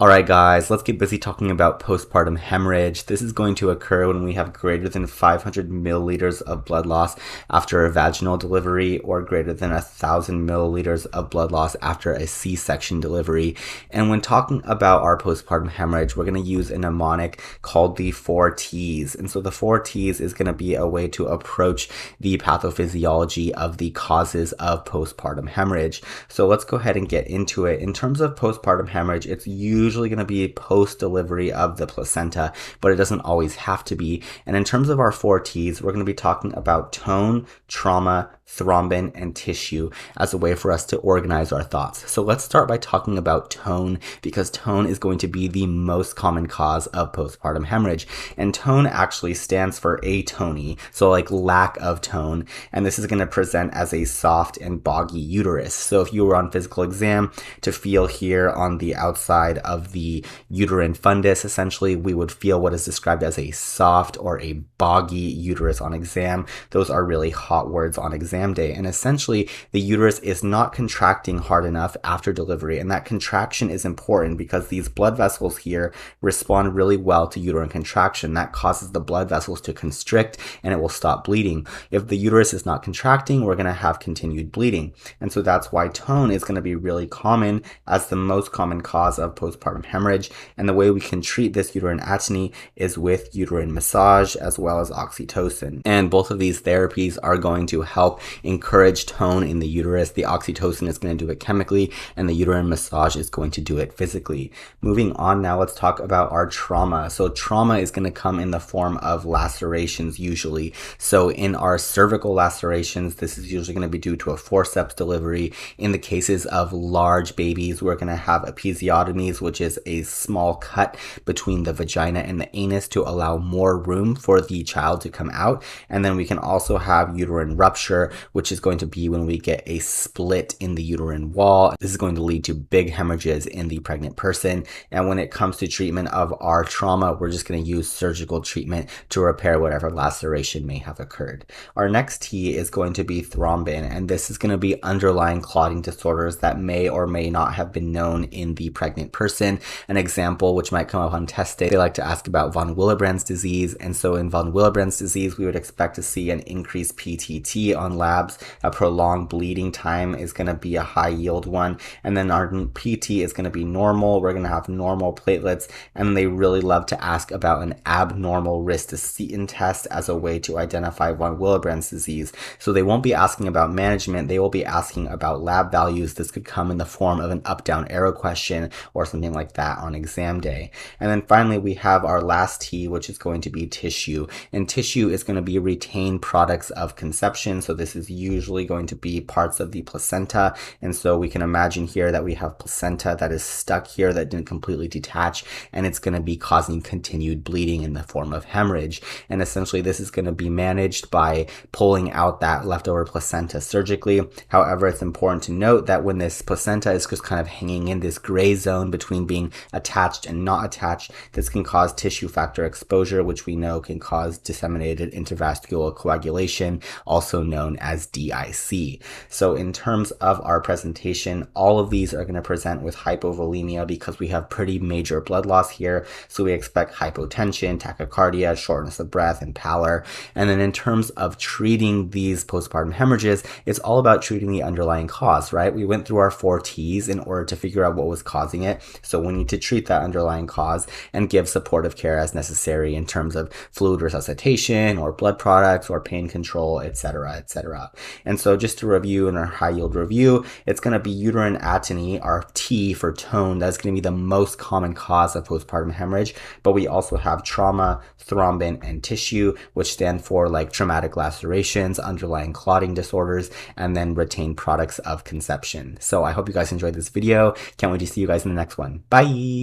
Alright guys, let's get busy talking about postpartum hemorrhage. This is going to occur when we have greater than 500 milliliters of blood loss after a vaginal delivery or greater than 1,000 milliliters of blood loss after a C-section delivery. And when talking about our postpartum hemorrhage, we're going to use a mnemonic called the 4 T's. And so the 4 T's is going to be a way to approach the pathophysiology of the causes of postpartum hemorrhage. So let's go ahead and get into it. In terms of postpartum hemorrhage, it's usually going to be post-delivery of the placenta, but it doesn't always have to be. And in terms of our 4 T's, we're going to be talking about tone, trauma, thrombin, and tissue as a way for us to organize our thoughts. So let's start by talking about tone, because tone is going to be the most common cause of postpartum hemorrhage. And tone actually stands for atony, so like lack of tone. And this is going to present as a soft and boggy uterus. So if you were on physical exam to feel here on the outside of the uterine fundus, essentially we would feel what is described as a soft or a boggy uterus on exam. Those are really hot words on exam day. And essentially the uterus is not contracting hard enough after delivery. And that contraction is important because these blood vessels here respond really well to uterine contraction. That causes the blood vessels to constrict and it will stop bleeding. If the uterus is not contracting, we're going to have continued bleeding. And so that's why tone is going to be really common as the most common cause of postpartum hemorrhage. And the way we can treat this uterine atony is with uterine massage as well as oxytocin. And both of these therapies are going to help encourage tone in the uterus. The oxytocin is going to do it chemically and the uterine massage is going to do it physically. Moving on now, let's talk about our trauma. So trauma is going to come in the form of lacerations usually. So in our cervical lacerations, this is usually going to be due to a forceps delivery. In the cases of large babies, we're going to have episiotomies, which is a small cut between the vagina and the anus to allow more room for the child to come out. And then we can also have uterine rupture, which is going to be when we get a split in the uterine wall. This is going to lead to big hemorrhages in the pregnant person. And when it comes to treatment of our trauma, we're just going to use surgical treatment to repair whatever laceration may have occurred. Our next T is going to be thrombin, and this is going to be underlying clotting disorders that may or may not have been known in the pregnant person. An example which might come up on test day, they like to ask about von Willebrand's disease. And so in von Willebrand's disease, we would expect to see an increased PTT on labs. A prolonged bleeding time is going to be a high yield one. And then our PT is going to be normal. We're going to have normal platelets. And they really love to ask about an abnormal ristocetin test as a way to identify von Willebrand's disease. So they won't be asking about management. They will be asking about lab values. This could come in the form of an up-down arrow question or something like that on exam day. And then finally, we have our last T, which is going to be tissue. And tissue is going to be retained products of conception. So this is usually going to be parts of the placenta. And so we can imagine here that we have placenta that is stuck here that didn't completely detach, and it's going to be causing continued bleeding in the form of hemorrhage. And essentially this is going to be managed by pulling out that leftover placenta surgically. However, it's important to note that when this placenta is just kind of hanging in this gray zone between being attached and not attached, this can cause tissue factor exposure, which we know can cause disseminated intravascular coagulation, also known as DIC. So in terms of our presentation, all of these are going to present with hypovolemia because we have pretty major blood loss here. So we expect hypotension, tachycardia, shortness of breath, and pallor. And then in terms of treating these postpartum hemorrhages, it's all about treating the underlying cause, right? We went through our 4 T's in order to figure out what was causing it. So we need to treat that underlying cause and give supportive care as necessary in terms of fluid resuscitation or blood products or pain control, etc., etc. And so just to review in our high yield review, it's going to be uterine atony, our T for tone. That's going to be the most common cause of postpartum hemorrhage. But we also have trauma, thrombin, and tissue, which stand for like traumatic lacerations, underlying clotting disorders, and then retained products of conception. So I hope you guys enjoyed this video. Can't wait to see you guys in the next one. Bye!